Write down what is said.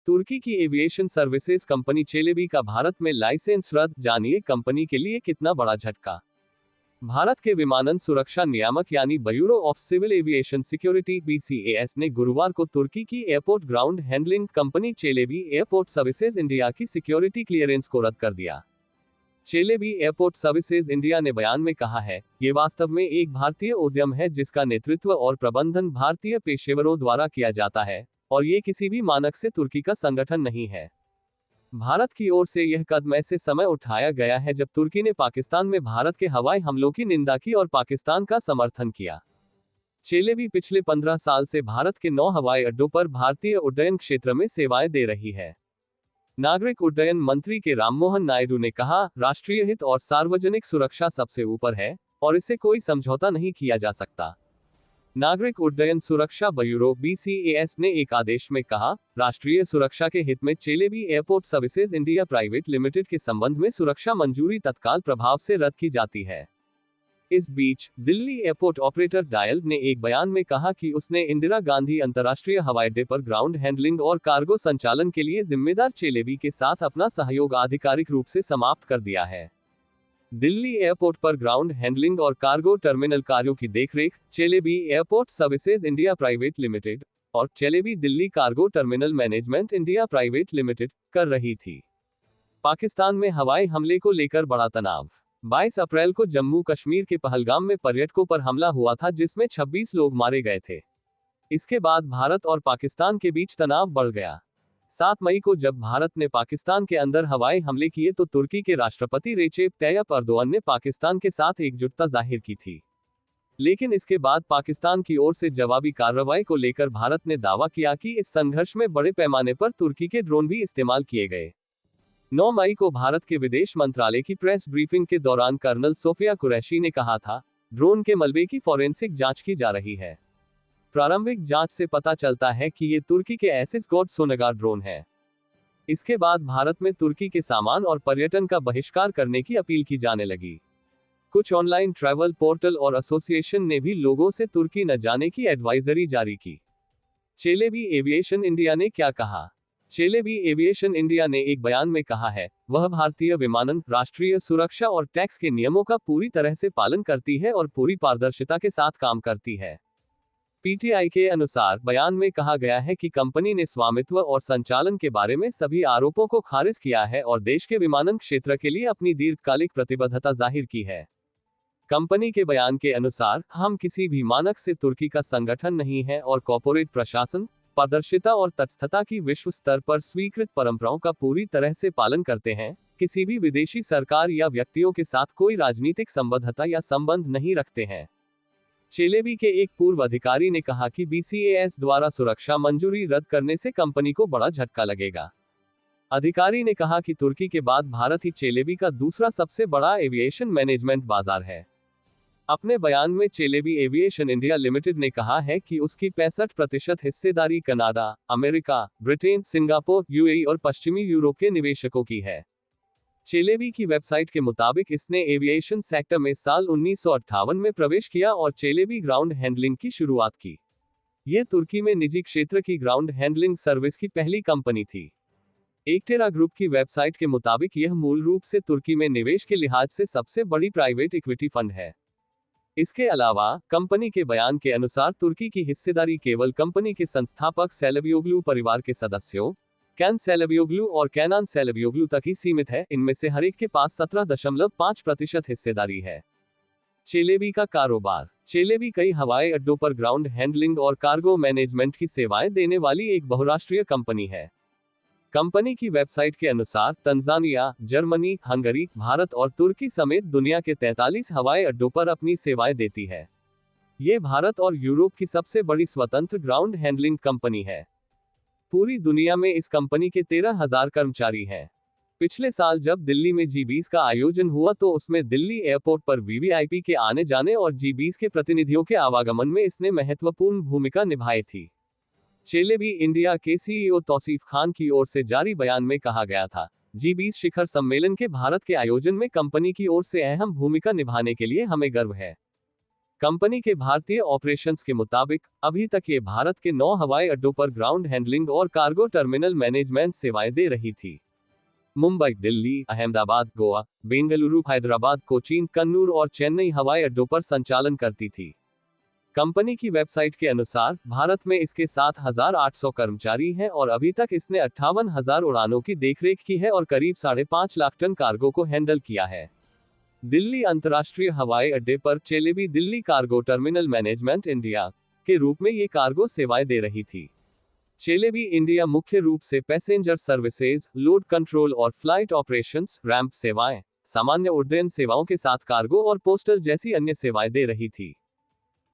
तुर्की की aviation services company चेलेबी का भारत में लाइसेंस रद्द, जानिए कंपनी के लिए कितना बड़ा झटका। भारत के विमानन सुरक्षा नियामक यानी bureau of civil aviation security (BCAS) ने गुरुवार को तुर्की की airport ground handling company Celebi airport services India की सिक्योरिटी क्लियरेंस को रद्द कर दिया। चेलेबी एयरपोर्ट सर्विसेज इंडिया ने बयान में कहा है, ये वास्तव में एक भारतीय उद्यम है जिसका नेतृत्व और प्रबंधन भारतीय पेशेवरों द्वारा किया जाता है, और ये किसी भी मानक से तुर्की का संगठन नहीं है। भारत की ओर से यह कदम ऐसे समय उठाया गया है जब तुर्की ने पाकिस्तान में भारत के हवाई हमलों की निंदा की और पाकिस्तान का समर्थन किया। चेलेबी पिछले 15 साल से भारत के 9 हवाई अड्डों पर भारतीय उड्डयन क्षेत्र में सेवाएं दे रही है। नागरिक उड्डयन मंत्री के राममोहन नायडू ने कहा, राष्ट्रीय हित और सार्वजनिक सुरक्षा सबसे ऊपर है और इससे कोई समझौता नहीं किया जा सकता। नागरिक उड्डयन सुरक्षा ब्यूरो (BCAS) ने एक आदेश में कहा, राष्ट्रीय सुरक्षा के हित में Celebi airport services India private limited के संबंध में सुरक्षा मंजूरी तत्काल प्रभाव से रद्द की जाती है। इस बीच दिल्ली एयरपोर्ट ऑपरेटर डायल ने एक बयान में कहा कि उसने इंदिरा गांधी अंतर्राष्ट्रीय हवाई अड्डे पर ग्राउंड हैंडलिंग और कार्गो संचालन के लिए जिम्मेदार चेलेबी के साथ अपना सहयोग आधिकारिक रूप से समाप्त कर दिया है। दिल्ली एयरपोर्ट पर ग्राउंड हैंडलिंग और कार्गो टर्मिनल कार्यों की देखरेख Celebi airport services India private limited और Celebi Delhi cargo terminal management India private limited कर रही थी। पाकिस्तान में हवाई हमले को लेकर बड़ा तनाव। 22 अप्रैल को जम्मू कश्मीर के पहलगाम में पर्यटकों पर हमला हुआ था जिसमें 26 लोग मारे गए थे। इसके बाद भारत और पाकिस्तान के बीच तनाव बढ़ गया। 7 मई को जब भारत ने पाकिस्तान के अंदर हवाई हमले किए तो तुर्की के राष्ट्रपति रेचेप तैयप अर्दोअन ने पाकिस्तान के साथ एकजुटता जाहिर की थी। लेकिन इसके बाद पाकिस्तान की ओर से जवाबी कार्रवाई को लेकर भारत ने दावा किया कि इस संघर्ष में बड़े पैमाने पर तुर्की के ड्रोन भी इस्तेमाल किए गए। 9 मई को भारत के विदेश मंत्रालय की प्रेस ब्रीफिंग के दौरान कर्नल सोफिया कुरैशी ने कहा था, ड्रोन के मलबे की फॉरेंसिक जांच की जा रही है। प्रारंभिक जांच से पता चलता है कि ये तुर्की के एसिस गॉड सोनेगार ड्रोन है। इसके बाद भारत में तुर्की के सामान और पर्यटन का बहिष्कार करने की अपील की जाने लगी। कुछ ऑनलाइन ट्रैवल पोर्टल और एसोसिएशन ने भी लोगों से तुर्की न जाने की एडवाइजरी जारी की। चेलेबी एविएशन इंडिया ने क्या कहा? चेलेबी एविएशन इंडिया ने एक बयान में कहा है, वह भारतीय विमानन, राष्ट्रीय सुरक्षा और टैक्स के नियमों का पूरी तरह से पालन करती है और पूरी पारदर्शिता के साथ काम करती है। पीटीआई के अनुसार बयान में कहा गया है कि कंपनी ने स्वामित्व और संचालन के बारे में सभी आरोपों को खारिज किया है और देश के विमानन क्षेत्र के लिए अपनी दीर्घकालिक प्रतिबद्धता जाहिर की है। कंपनी के बयान के अनुसार, हम किसी भी मानक से तुर्की का संगठन नहीं है और कॉर्पोरेट प्रशासन, पारदर्शिता और तटस्थता की विश्व स्तर पर स्वीकृत परंपराओं का पूरी तरह से पालन करते हैं, किसी भी विदेशी सरकार या व्यक्तियों के साथ कोई राजनीतिक संबद्धता या संबंध नहीं रखते हैं। चेलेबी के एक पूर्व अधिकारी ने कहा कि BCAS द्वारा सुरक्षा मंजूरी रद्द करने से कंपनी को बड़ा झटका लगेगा। अधिकारी ने कहा कि तुर्की के बाद भारत ही चेलेबी का दूसरा सबसे बड़ा एविएशन मैनेजमेंट बाजार है। अपने बयान में चेलेबी एविएशन इंडिया लिमिटेड ने कहा है कि उसकी 65% हिस्सेदारी Canada, America, Britain, Singapore, UAE और पश्चिमी यूरोप के निवेशकों की है। चेलेबी की वेबसाइट के मुताबिक इसने एविएशन सेक्टर में साल 1958 में प्रवेश किया और चेलेबी ग्राउंड हैंडलिंग की शुरुआत की। यह तुर्की में निजी क्षेत्र की ग्राउंड हैंडलिंग सर्विस की पहली कंपनी थी। एक्टेरा ग्रुप की वेबसाइट के मुताबिक यह मूल रूप से तुर्की में निवेश के लिहाज से सबसे बड़ी प्राइवेट इक्विटी फंड है। इसके अलावा, कंपनी के बयान के अनुसार तुर्की की हिस्सेदारी केवल कंपनी के संस्थापक सेलेबियोग्लू परिवार के सदस्यों, कैन सेलेबियोग्लू और कैनान सेलेबियोग्लू तक ही सीमित है। इनमें से हर एक के पास 17.5% हिस्सेदारी है। चेलेबी का कारोबार। चेलेबी कई हवाई अड्डों पर ग्राउंड हैंडलिंग और कार्गो मैनेजमेंट की सेवाएं देने वाली एक बहुराष्ट्रीय कंपनी है। कंपनी की वेबसाइट के अनुसार तंजानिया, जर्मनी, हंगरी, भारत और तुर्की समेत दुनिया के 43 हवाई अड्डों पर अपनी सेवाएं देती है। ये भारत और यूरोप की सबसे बड़ी स्वतंत्र ग्राउंड हैंडलिंग कंपनी है। पूरी दुनिया में इस कंपनी के 13,000 कर्मचारी हैं। पिछले साल जब दिल्ली में G20 का आयोजन हुआ तो उसमें दिल्ली एयरपोर्ट पर VVIP के आने जाने और G20 के प्रतिनिधियों के आवागमन में इसने महत्वपूर्ण भूमिका निभाई थी। चेलेबी इंडिया के CEO तौसीफ खान की ओर से जारी बयान में कहा गया था, G20 शिखर सम्मेलन के भारत के आयोजन में कंपनी की ओर से अहम भूमिका निभाने के लिए हमें गर्व है। कंपनी के भारतीय ऑपरेशंस के मुताबिक अभी तक ये भारत के 9 हवाई अड्डों पर ग्राउंड हैंडलिंग और कार्गो टर्मिनल मैनेजमेंट सेवाएं दे रही थी। मुंबई, दिल्ली, अहमदाबाद, गोवा, बेंगलुरु, हैदराबाद, कोचीन, कन्नूर और चेन्नई हवाई अड्डों पर संचालन करती थी। कंपनी की वेबसाइट के अनुसार भारत में इसके 7,800 कर्मचारी हैं और अभी तक इसने 58,000 उड़ानों की देखरेख की है और करीब 5.5 लाख टन कार्गो को हैंडल किया है। दिल्ली अंतर्राष्ट्रीय हवाई अड्डे पर Celebi Delhi cargo terminal management India के रूप में ये कार्गो सेवाएं दे रही थी। चेलेबी इंडिया मुख्य रूप से पैसेंजर सर्विसेज, लोड कंट्रोल और फ्लाइट ऑपरेशंस, रैंप सेवाएं, सामान्य उड्डयन सेवाओं के साथ कार्गो और पोस्टल जैसी अन्य सेवाएं दे रही थी।